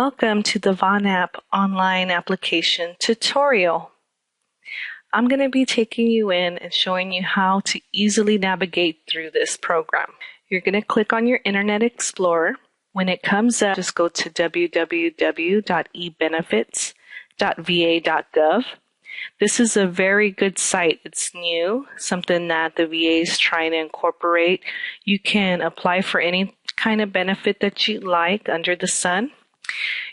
Welcome to the Vonapp online application tutorial. I'm going to be taking you in and showing you how to easily navigate through this program. You're going to click on your Internet Explorer. When it comes up, just go to www.ebenefits.va.gov. This is a very good site. It's new, something that the VA is trying to incorporate. You can apply for any kind of benefit that you like under the sun.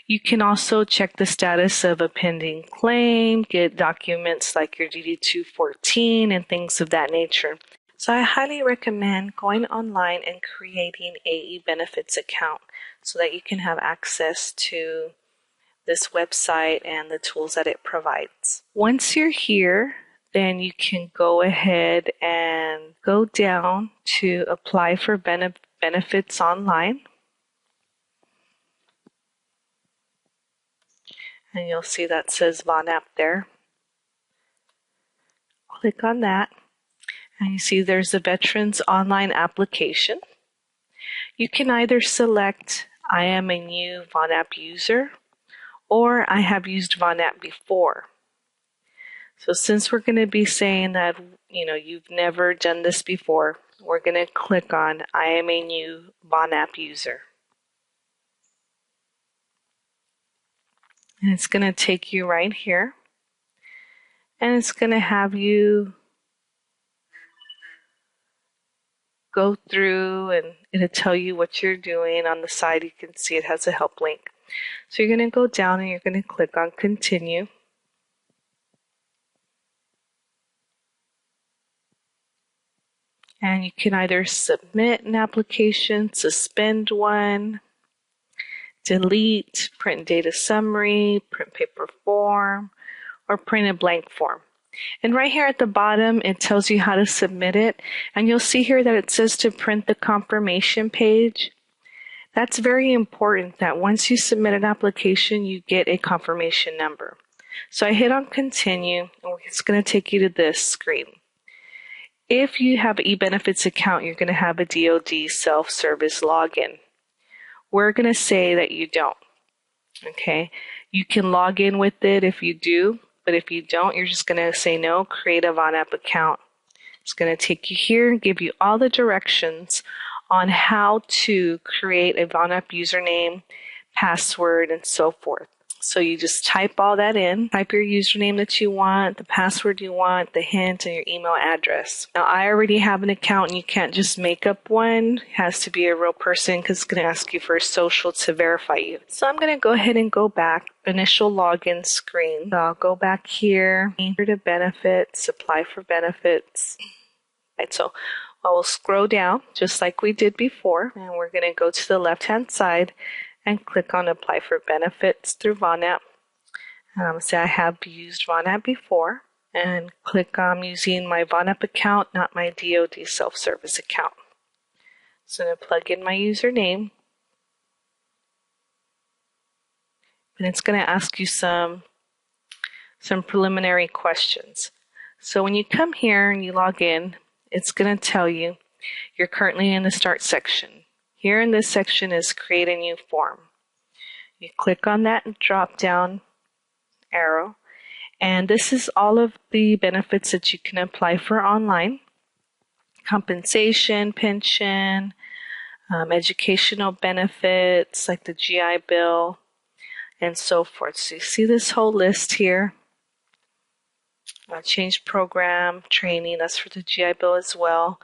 You can also check the status of a pending claim, get documents like your DD-214 and things of that nature. So I highly recommend going online and creating a benefits account so that you can have access to this website and the tools that it provides. Once you're here, then you can go ahead and go down to apply for benefits online. And you'll see that says Vonapp there. Click on that, and you see there's a Veterans Online application. You can either select I am a new Vonapp user, or I have used Vonapp before. So since we're going to be saying that you've never done this before, we're going to click on I am a new Vonapp user. And it's going to take you right here, and it's going to have you go through, and it'll tell you what you're doing. On the side you can see it has a help link. So you're going to go down and you're going to click on continue. And you can either submit an application, suspend one, delete, print data summary, print paper form, or print a blank form. And right here at the bottom, it tells you how to submit it. And you'll see here that it says to print the confirmation page. That's very important that once you submit an application, you get a confirmation number. So I hit on continue, and it's going to take you to this screen. If you have an eBenefits account, you're going to have a DoD self-service login. We're going to say that you don't. Okay, you can log in with it if you do, but if you don't, you're just going to say no, create a Vonapp account. It's going to take you here and give you all the directions on how to create a Vonapp username, password, and so forth. So you just type all that in, type your username that you want, the password you want, the hint, and your email address. Now I already have an account, and you can't just make up one. It has to be a real person because it's going to ask you for a social to verify you. So I'm going to go ahead and go back, initial login screen. So I'll go back here, enter to benefits, apply for benefits. Right, so I will scroll down just like we did before, and we're going to go to the left-hand side and click on apply for benefits through Vonapp. Say I have used Vonapp before, and click on using my Vonapp account, not my DoD self-service account. So I'm going to plug in my username, and it's going to ask you some preliminary questions. So when you come here and you log in, it's going to tell you you're currently in the start section. Here in this section is create a new form. You click on that drop down arrow, and this is all of the benefits that you can apply for online. Compensation, pension, educational benefits like the GI Bill, and so forth. So you see this whole list here. Change program, training, that's for the GI Bill as well.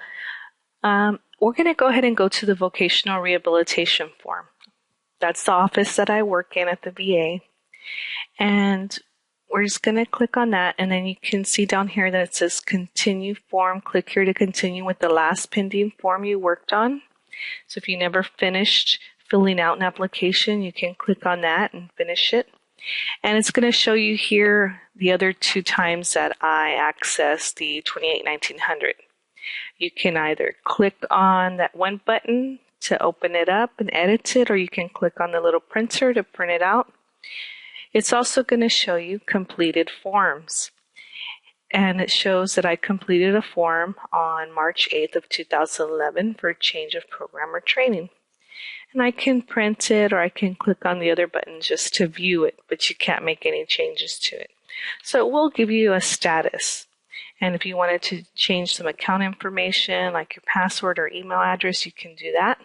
We're going to go ahead and go to the vocational rehabilitation form. That's the office that I work in at the VA. And we're just going to click on that, and then you can see down here that it says continue form. Click here to continue with the last pending form you worked on. So if you never finished filling out an application, you can click on that and finish it. And it's going to show you here the other 2 times that I accessed the 28-1900. You can either click on that one button to open it up and edit it, or you can click on the little printer to print it out. It's also going to show you completed forms. And it shows that I completed a form on March 8th of 2011 for a change of program or training. And I can print it or I can click on the other button just to view it, but you can't make any changes to it. So it will give you a status. And if you wanted to change some account information like your password or email address, you can do that.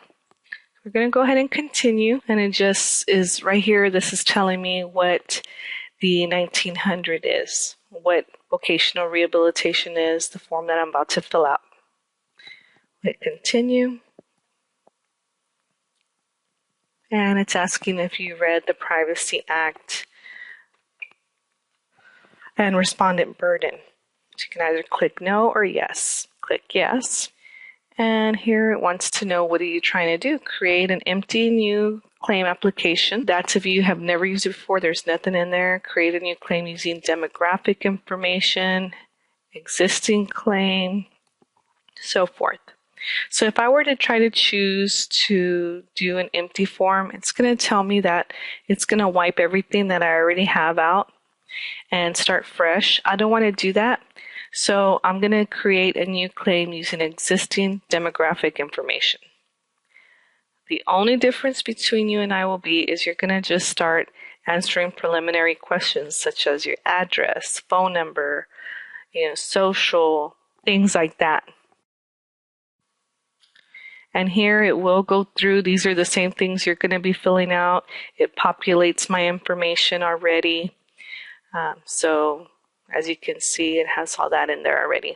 We're going to go ahead and continue. And it just is right here. This is telling me what the 1900 is, what vocational rehabilitation is, the form that I'm about to fill out. Hit continue. And it's asking if you read the Privacy Act and respondent burden. So you can either click no or yes. Click yes. And here it wants to know, what are you trying to do? Create an empty new claim application. That's if you have never used it before, there's nothing in there. Create a new claim using demographic information, existing claim, so forth. So if I were to try to choose to do an empty form, it's going to tell me that it's going to wipe everything that I already have out and start fresh. I don't want to do that. So I'm going to create a new claim using existing demographic information. The only difference between you and I will be is you're going to just start answering preliminary questions such as your address, phone number, social, things like that. And here it will go through. These are the same things you're going to be filling out. It populates my information already. So as you can see, it has all that in there already.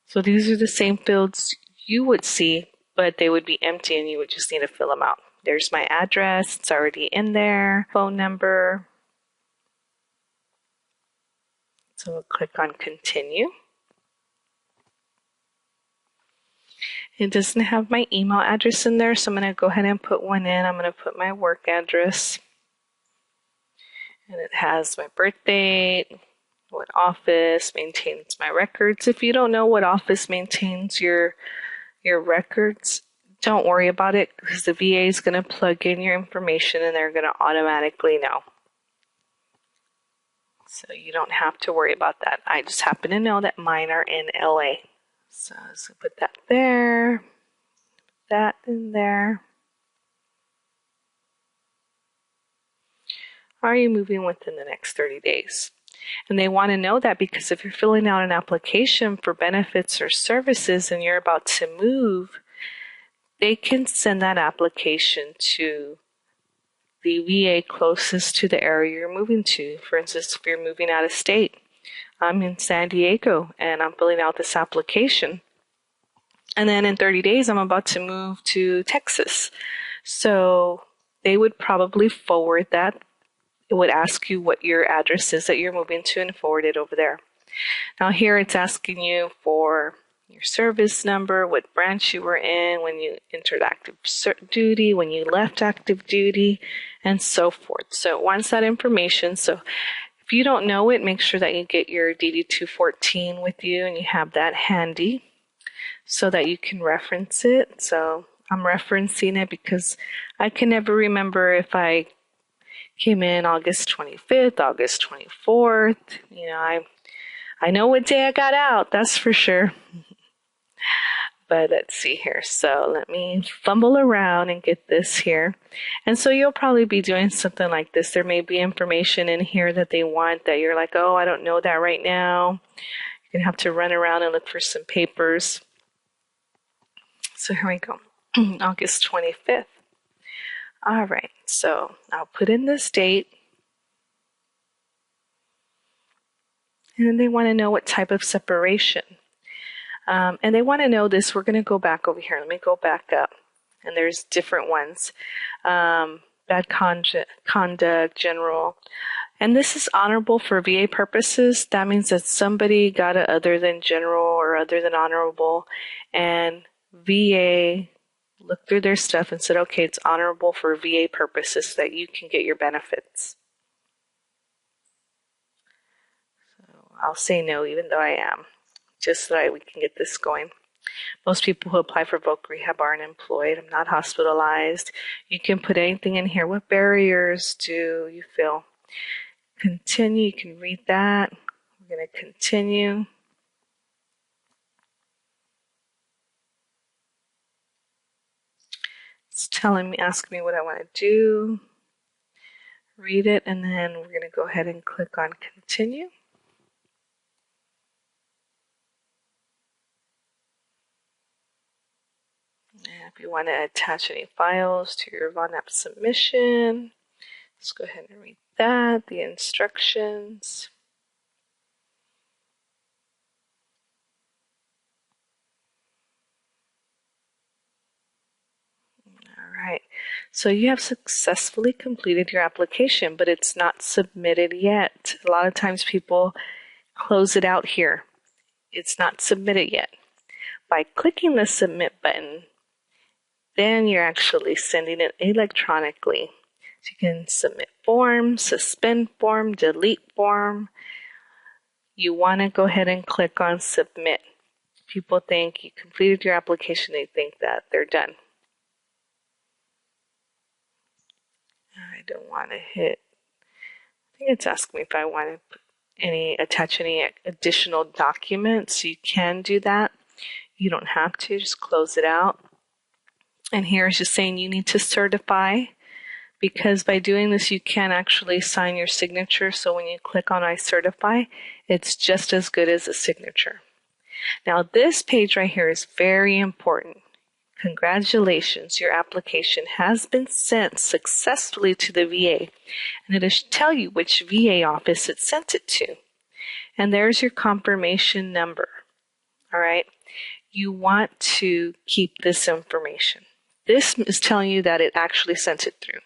So these are the same fields you would see, but they would be empty and you would just need to fill them out. There's my address. It's already in there. Phone number. So we'll click on continue. It doesn't have my email address in there, so I'm going to go ahead and put one in. I'm going to put my work address. And it has my birth date, what office maintains my records. If you don't know what office maintains your records, don't worry about it, because the VA is going to plug in your information and they're going to automatically know. So you don't have to worry about that. I just happen to know that mine are in LA. So put that there, that in there. Are you moving within the next 30 days? And they want to know that because if you're filling out an application for benefits or services and you're about to move, they can send that application to the VA closest to the area you're moving to. For instance, if you're moving out of state, I'm in San Diego and I'm filling out this application. And then in 30 days, I'm about to move to Texas. So they would probably forward that. It would ask you what your address is that you're moving to and forward it over there. Now here it's asking you for your service number, what branch you were in, when you entered active duty, when you left active duty, and so forth. So it wants that information. So if you don't know it, make sure that you get your DD-214 with you and you have that handy so that you can reference it. So I'm referencing it because I can never remember if I came in August 25th, August 24th. I know what day I got out, that's for sure. But let's see here. So let me fumble around and get this here. And so you'll probably be doing something like this. There may be information in here that they want that you're like, oh, I don't know that right now. You're going to have to run around and look for some papers. So here we go. August 25th. All right. So I'll put in this date. And then they want to know what type of separation. And they want to know this. We're going to go back over here. Let me go back up. And there's different ones. Bad conduct, general. And this is honorable for VA purposes. That means that somebody got it other than general or other than honorable. And VA looked through their stuff and said, okay, it's honorable for VA purposes so that you can get your benefits. I'll say no, even though I am, just so that we can get this going. Most people who apply for voc rehab aren't employed. I'm not hospitalized. You can put anything in here. What barriers do you feel? Continue. You can read that. We're going to continue. It's asking me what I want to do. Read it, and then we're going to go ahead and click on continue. And if you want to attach any files to your Vonapp submission, let's go ahead and read that, the instructions. All right, so you have successfully completed your application, but it's not submitted yet. A lot of times people close it out here. It's not submitted yet. By clicking the submit button, then you're actually sending it electronically. So you can submit form, suspend form, delete form. You want to go ahead and click on submit. People think you completed your application, they think that they're done. I don't want to hit, I think it's asking me if I want to attach any additional documents. You can do that. You don't have to, just close it out. And here it's just saying you need to certify, because by doing this you can actually sign your signature. So when you click on I certify, it's just as good as a signature. Now this page right here is very important. Congratulations, your application has been sent successfully to the VA, and it'll tell you which VA office it sent it to. And there's your confirmation number. All right, you want to keep this information. This is telling you that it actually sent it through.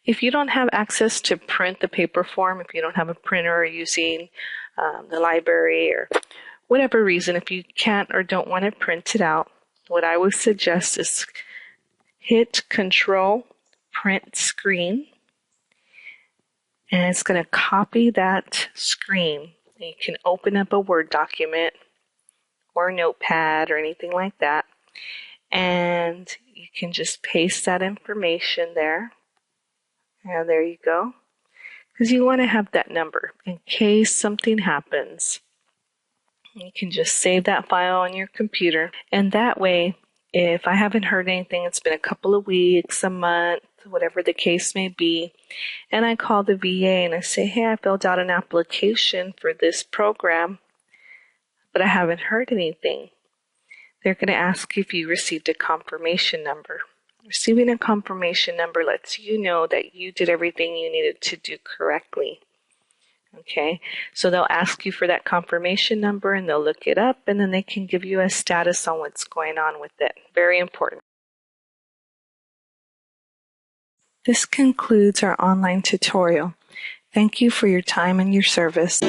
If you don't have access to print the paper form, if you don't have a printer or using the library or whatever reason, if you can't or don't want to print it out, what I would suggest is hit Control Print Screen, and it's going to copy that screen. You can open up a Word document or a notepad or anything like that, and you can just paste that information there. And there you go. Because you want to have that number in case something happens. You can just save that file on your computer. And that way, if I haven't heard anything, it's been a couple of weeks, a month, whatever the case may be, and I call the VA and I say, hey, I filled out an application for this program, but I haven't heard anything. They're going to ask you if you received a confirmation number. Receiving a confirmation number lets you know that you did everything you needed to do correctly. Okay, so they'll ask you for that confirmation number and they'll look it up, and then they can give you a status on what's going on with it. Very important. This concludes our online tutorial. Thank you for your time and your service.